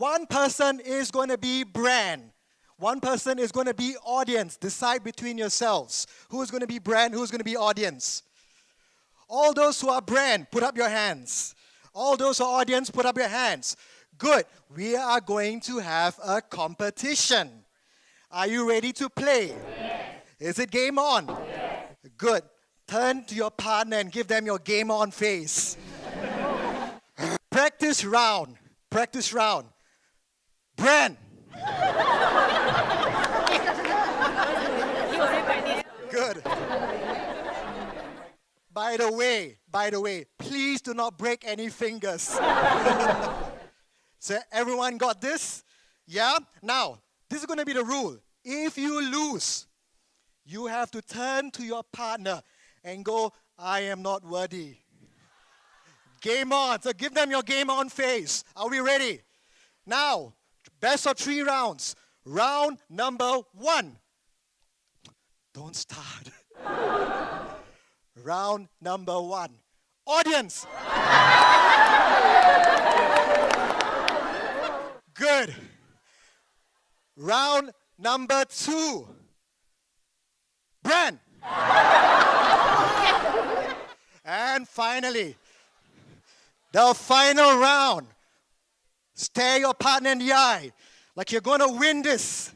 One person is going to be brand. One person is going to be audience. Decide between yourselves. Who's going to be brand, who's going to be audience? All those who are brand, put up your hands. All those who are audience, put up your hands. Good. We are going to have a competition. Are you ready to play? Yes. Is it game on? Yes. Good. Turn to your partner and give them your game on face. Practice round. Practice round. Brand. Good. By the way, please do not break any fingers. So everyone got this? Yeah? Now, this is going to be the rule. If you lose, you have to turn to your partner and go, I am not worthy. Game on. So give them your game on face. Are we ready? Now, best of 3 rounds. Round number 1. Don't start. Round number 1. Audience. Good. Round number 2. Brand. And finally, the final round. Stare your partner in the eye like you're going to win this.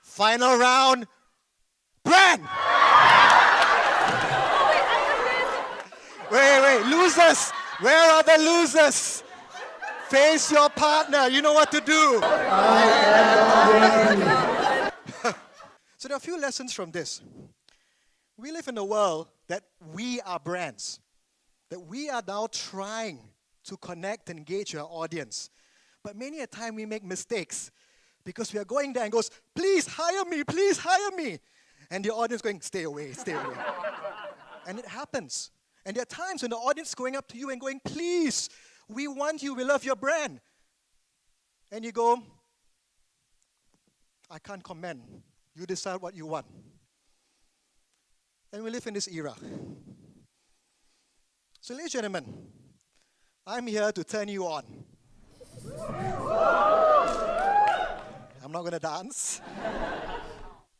Final round. Brand. Wait, losers. Where are the losers? Face your partner. You know what to do. So there are a few lessons from this. We live in a world that we are brands, that we are now trying to connect and engage our audience. But many a time we make mistakes because we are going there and goes, please hire me. And the audience going, stay away. And it happens. And there are times when the audience is going up to you and going, please, we want you, we love your brand. And you go, I can't comment. You decide what you want. And we live in this era. So ladies and gentlemen, I'm here to turn you on. I'm not going to dance.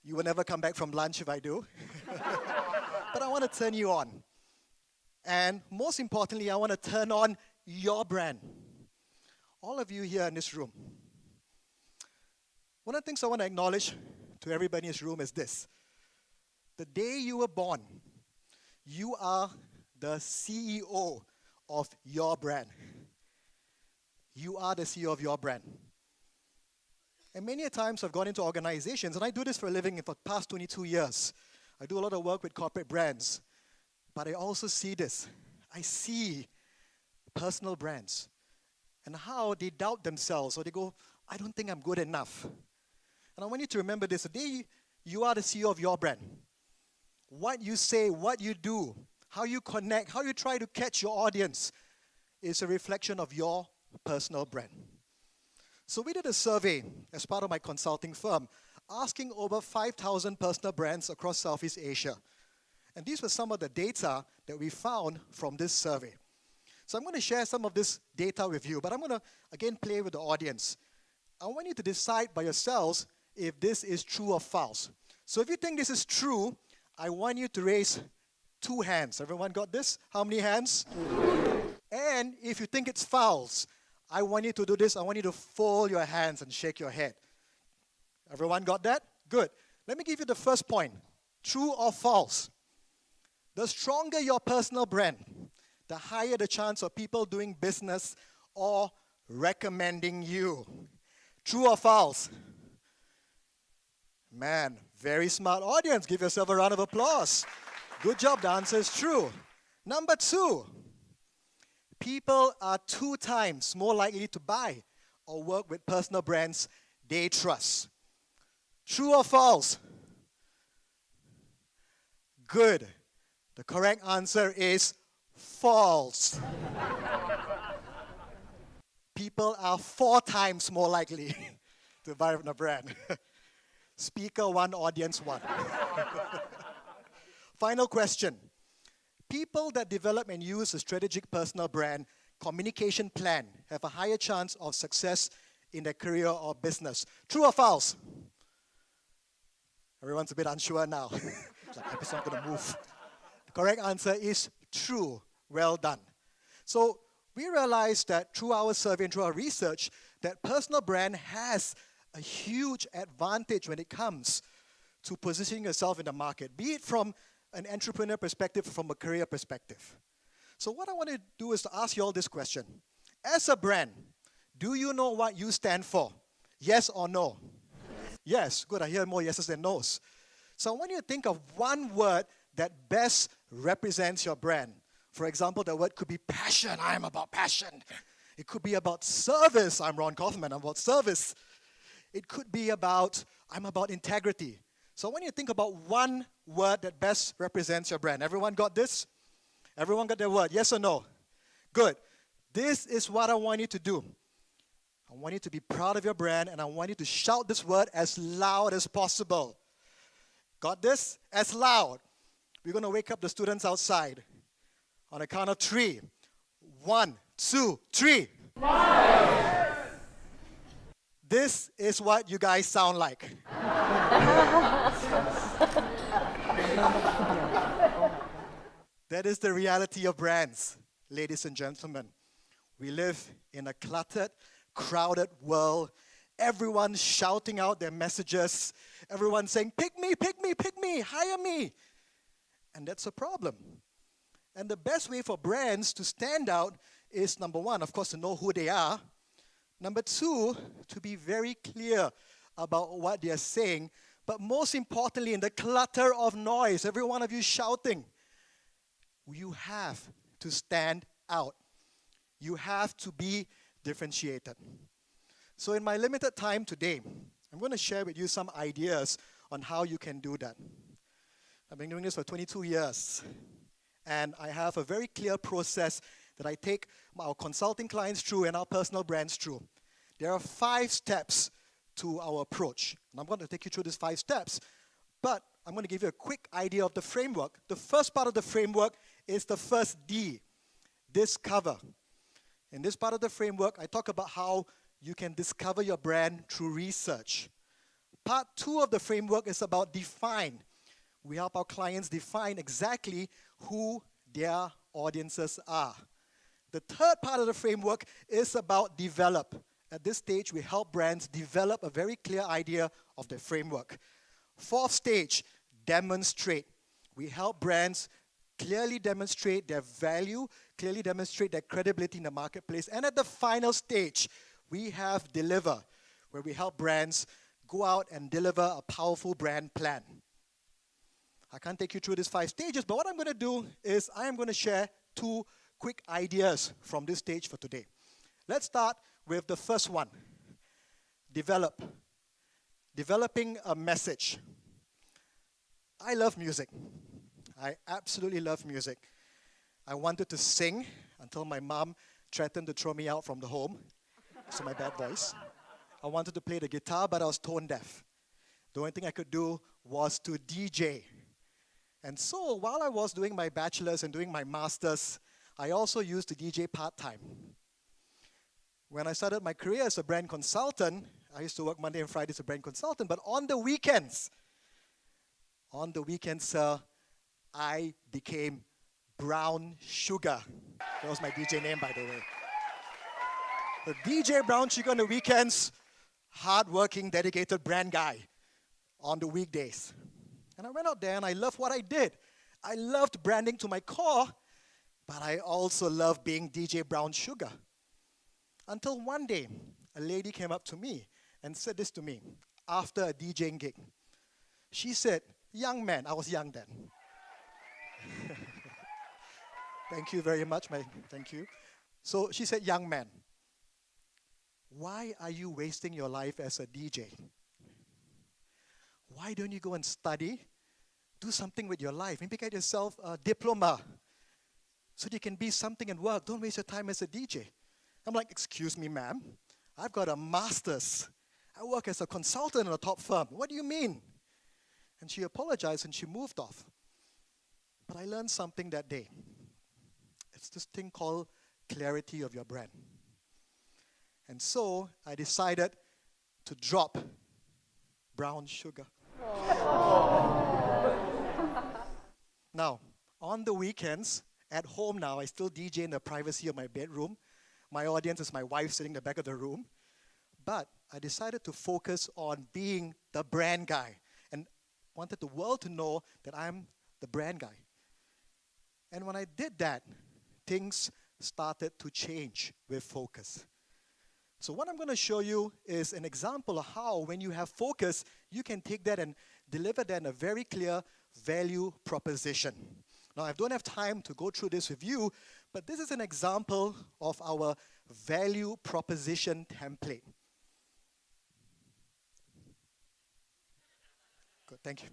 You will never come back from lunch if I do. But I want to turn you on. And most importantly, I want to turn on your brand. All of you here in this room. One of the things I want to acknowledge to everybody in this room is this. The day you were born, you are the CEO of your brand. You are the CEO of your brand. And many a times I've gone into organizations, and I do this for a living for the past 22 years. I do a lot of work with corporate brands. But I also see this. I see personal brands and how they doubt themselves or they go, I don't think I'm good enough. And I want you to remember this. The day you are the CEO of your brand, what you say, what you do, how you connect, how you try to catch your audience is a reflection of your personal brand. So we did a survey as part of my consulting firm asking over 5,000 personal brands across Southeast Asia. And these were some of the data that we found from this survey. So I'm going to share some of this data with you, but I'm going to, again, play with the audience. I want you to decide by yourselves if this is true or false. So if you think this is true, I want you to raise 2 hands. Everyone got this? How many hands? 2. And if you think it's false, I want you to do this. I want you to fold your hands and shake your head. Everyone got that? Good. Let me give you the first point. True or false? The stronger your personal brand, the higher the chance of people doing business or recommending you. True or false? Man, very smart audience. Give yourself a round of applause. Good job. The answer is true. Number 2, people are 2 times more likely to buy or work with personal brands they trust. True or false? Good. The correct answer is false. People are 4 times more likely to buy from a brand. Speaker 1, audience 1. Final question. People that develop and use a strategic personal brand communication plan have a higher chance of success in their career or business. True or false? Everyone's a bit unsure now. It's like, episode's not going to move. The correct answer is true. Well done. So we realized that through our survey and through our research, that personal brand has a huge advantage when it comes to positioning yourself in the market, be it from an entrepreneur perspective or from a career perspective. So what I want to do is to ask you all this question. As a brand, do you know what you stand for? Yes or no? Yes. Good. I hear more yeses than nos. So I want you to think of one word that best represents your brand. For example, the word could be passion. I am about passion. It could be about service. I'm Ron Kaufman. I'm about service. It could be about, I'm about integrity. So I want you to think about one word that best represents your brand. Everyone got this? Everyone got their word? Yes or no? Good. This is what I want you to do. I want you to be proud of your brand, and I want you to shout this word as loud as possible. Got this? As loud. We're going to wake up the students outside. On a count of 3. 1, 2, 3. This is what you guys sound like. That is the reality of brands, ladies and gentlemen. We live in a cluttered, crowded world. Everyone's shouting out their messages. Everyone's saying, pick me, pick me, pick me, hire me. And that's a problem. And the best way for brands to stand out is, number one, of course, to know who they are. Number two, to be very clear about what they are saying. But most importantly, in the clutter of noise, every one of you shouting, you have to stand out. You have to be differentiated. So in my limited time today, I'm going to share with you some ideas on how you can do that. I've been doing this for 22 years. And I have a very clear process that I take our consulting clients through and our personal brands through. There are 5 steps to our approach. And I'm going to take you through these 5 steps. But I'm going to give you a quick idea of the framework. The first part of the framework is the first D, discover. In this part of the framework, I talk about how you can discover your brand through research. Part 2 of the framework is about define. We help our clients define exactly who their audiences are. The third part of the framework is about develop. At this stage, we help brands develop a very clear idea of the framework. Fourth stage, demonstrate. We help brands clearly demonstrate their value, clearly demonstrate their credibility in the marketplace. And at the final stage, we have deliver, where we help brands go out and deliver a powerful brand plan. I can't take you through these 5 stages, but what I'm going to do is I am going to share 2 quick ideas from this stage for today. Let's start with the first one. Develop. Developing a message. I love music. I absolutely love music. I wanted to sing until my mom threatened to throw me out from the home. So my bad voice. I wanted to play the guitar, but I was tone deaf. The only thing I could do was to DJ. And so while I was doing my bachelor's and doing my master's, I also used to DJ part-time. When I started my career as a brand consultant, I used to work Monday and Friday as a brand consultant, but on the weekends, sir, I became Brown Sugar. That was my DJ name, by the way. The DJ Brown Sugar on the weekends, hard-working, dedicated brand guy on the weekdays. And I went out there and I loved what I did. I loved branding to my core, but I also loved being DJ Brown Sugar. Until one day, a lady came up to me and said this to me after a DJing gig. She said, young man, I was young then. Thank you very much, thank you. So she said, young man, why are you wasting your life as a DJ? Why don't you go and study? Do something with your life. Maybe get yourself a diploma so you can be something and work. Don't waste your time as a DJ. I'm like, excuse me, ma'am. I've got a master's. I work as a consultant in a top firm. What do you mean? And she apologized and she moved off. But I learned something that day. It's this thing called clarity of your brand. And so I decided to drop brown sugar. Now, on the weekends, at home now, I still DJ in the privacy of my bedroom. My audience is my wife sitting in the back of the room. But I decided to focus on being the brand guy and wanted the world to know that I'm the brand guy. And when I did that, things started to change with focus. So what I'm going to show you is an example of how when you have focus, you can take that and deliver that in a very clear value proposition. Now, I don't have time to go through this with you, but this is an example of our value proposition template. Good, thank you.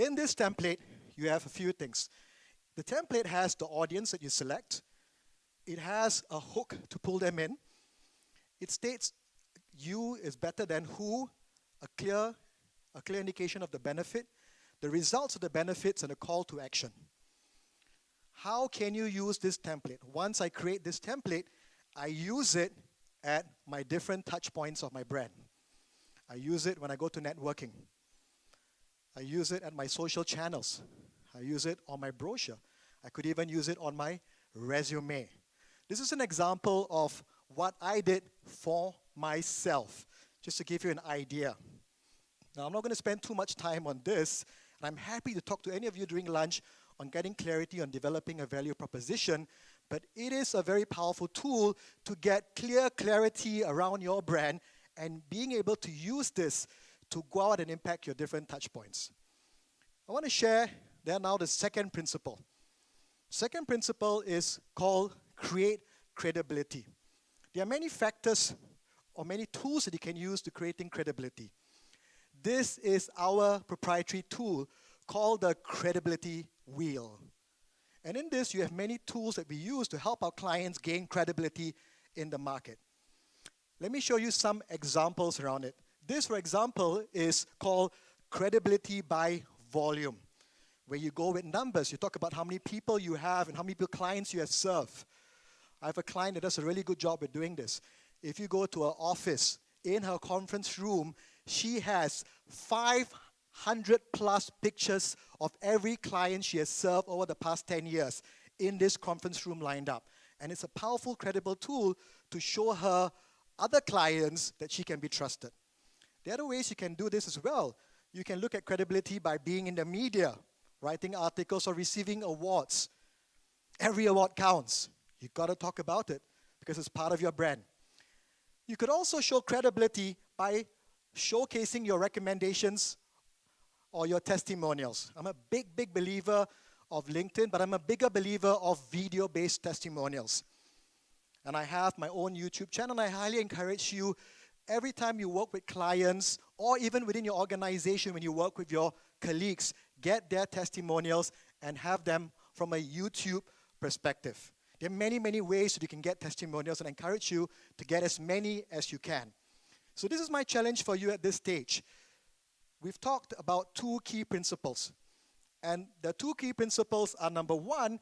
In this template, you have a few things. The template has the audience that you select. It has a hook to pull them in. It states you is better than who, a clear indication of the benefit, the results of the benefits, and a call to action. How can you use this template? Once I create this template, I use it at my different touch points of my brand. I use it when I go to networking. I use it at my social channels. I use it on my brochure. I could even use it on my resume. This is an example of what I did for myself, just to give you an idea. Now, I'm not going to spend too much time on this, and I'm happy to talk to any of you during lunch on getting clarity on developing a value proposition, but it is a very powerful tool to get clarity around your brand and being able to use this to go out and impact your different touch points. I want to share then now the second principle. Second principle is called create credibility. There are many factors or many tools that you can use to creating credibility. This is our proprietary tool called the credibility wheel. And in this, you have many tools that we use to help our clients gain credibility in the market. Let me show you some examples around it. This, for example, is called credibility by volume, where you go with numbers. You talk about how many people you have and how many clients you have served. I have a client that does a really good job at doing this. If you go to her office, in her conference room, she has 500 plus pictures of every client she has served over the past 10 years in this conference room lined up. And it's a powerful, credible tool to show her other clients that she can be trusted. The other ways you can do this as well, you can look at credibility by being in the media, writing articles or receiving awards. Every award counts. You've got to talk about it because it's part of your brand. You could also show credibility by showcasing your recommendations or your testimonials. I'm a big believer of LinkedIn, but I'm a bigger believer of video-based testimonials. And I have my own YouTube channel, and I highly encourage you, every time you work with clients, or even within your organization when you work with your colleagues, get their testimonials and have them from a YouTube perspective. There are many ways that you can get testimonials, and I encourage you to get as many as you can. So this is my challenge for you at this stage. We've talked about two key principles. And the two key principles are, number one,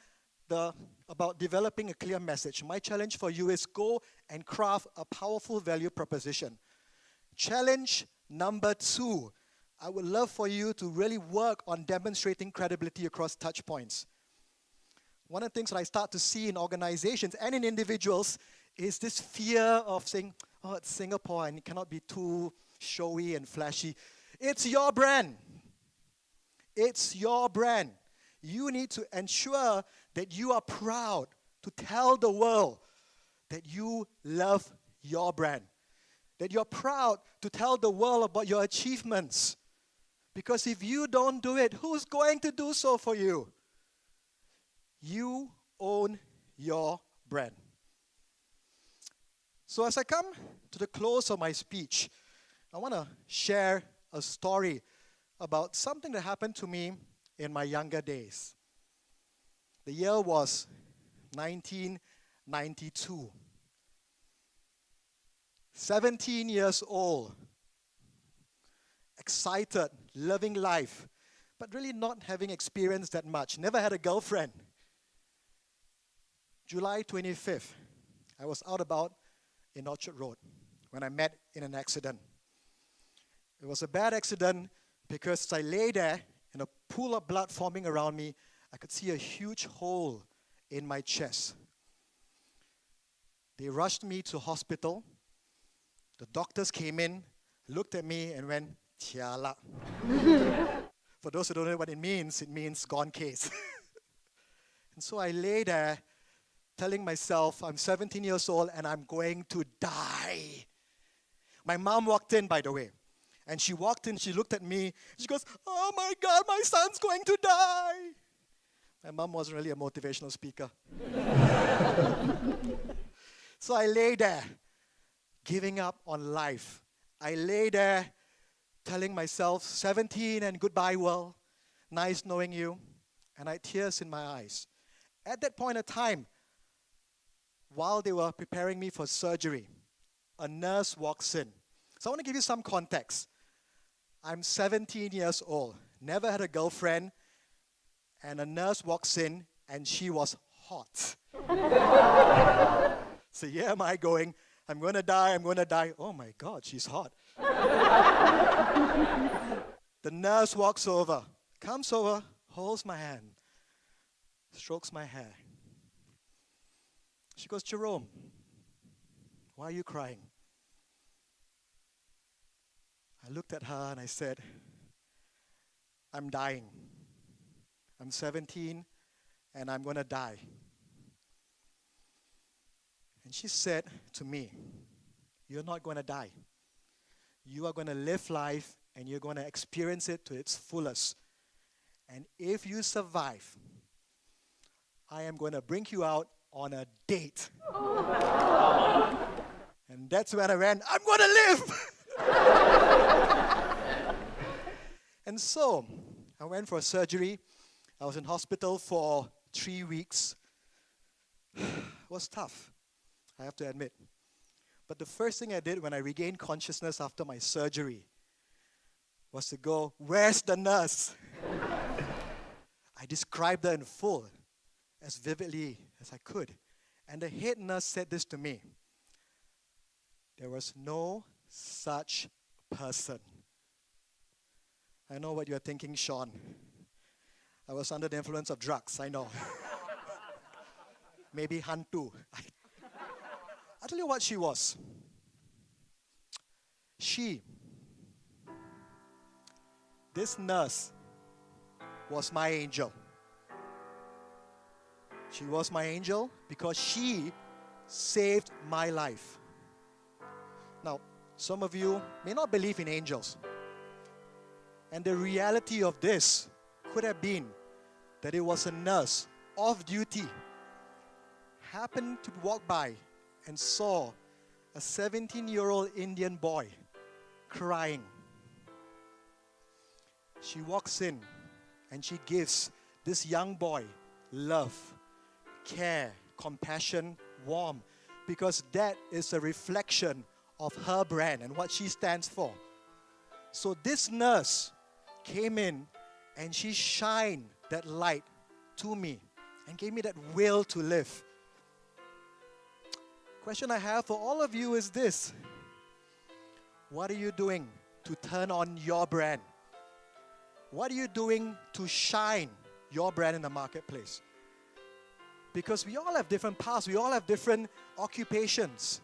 about developing a clear message. My challenge for you is go and craft a powerful value proposition. Challenge number two, I would love for you to really work on demonstrating credibility across touch points. One of the things that I start to see in organizations and in individuals is this fear of saying, oh, it's Singapore and it cannot be too showy and flashy. It's your brand. It's your brand. You need to ensure that you are proud to tell the world that you love your brand. That you're proud to tell the world about your achievements. Because if you don't do it, who's going to do so for you? You own your brand. So as I come to the close of my speech, I want to share a story about something that happened to me in my younger days. The year was 1992. 17 years old, excited, loving life, but really not having experienced that much. Never had a girlfriend. July 25th, I was out about in Orchard Road when I met in an accident. It was a bad accident because as I lay there and a pool of blood forming around me, I could see a huge hole in my chest. They rushed me to hospital. The doctors came in, looked at me and went, "Tiala." For those who don't know what it means gone case. And so I lay there telling myself, I'm 17 years old and I'm going to die. My mom walked in, by the way. And she walked in, she looked at me, she goes, "Oh my God, my son's going to die." My mom wasn't really a motivational speaker. So I lay there, giving up on life. I lay there telling myself, 17 and goodbye world, nice knowing you. And I had tears in my eyes. At that point of time, while they were preparing me for surgery, a nurse walks in. So I want to give you some context. I'm 17 years old, never had a girlfriend, and a nurse walks in, and she was hot. So here am I going, I'm going to die, I'm going to die. Oh my God, she's hot. The nurse walks over, comes over, holds my hand, strokes my hair. She goes, "Jerome, why are you crying?" I looked at her and I said, "I'm dying. I'm 17 and I'm going to die." And she said to me, "You're not going to die. You are going to live life and you're going to experience it to its fullest. And if you survive, I am going to bring you out on a date." And that's when I ran, "I'm going to live!" And so, I went for a surgery. I was in hospital for 3 weeks. It was tough, I have to admit. But the first thing I did when I regained consciousness after my surgery was to go, "Where's the nurse?" I described her in full, as vividly as I could. And the head nurse said this to me: "There was no such person." I know what you're thinking, Sean. I was under the influence of drugs, I know. Maybe Hantu. I'll tell you what she was. This nurse was my angel. She was my angel because she saved my life. Now, some of you may not believe in angels. And the reality of this could have been that it was a nurse off duty, happened to walk by and saw a 17-year-old Indian boy crying. She walks in and she gives this young boy love, care, compassion, warmth, because that is a reflection of her brand and what she stands for. So this nurse came in and she shined that light to me and gave me that will to live. Question I have for all of you is this: what are you doing to turn on your brand? What are you doing to shine your brand in the marketplace? Because we all have different paths, we all have different occupations.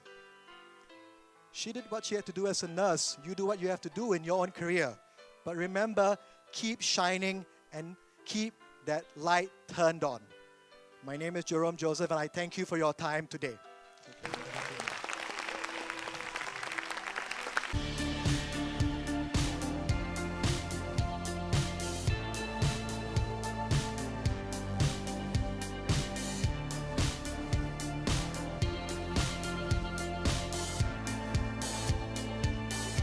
She did what she had to do as a nurse. You do what you have to do in your own career. But remember, keep shining and keep that light turned on. My name is Jerome Joseph, and I thank you for your time today.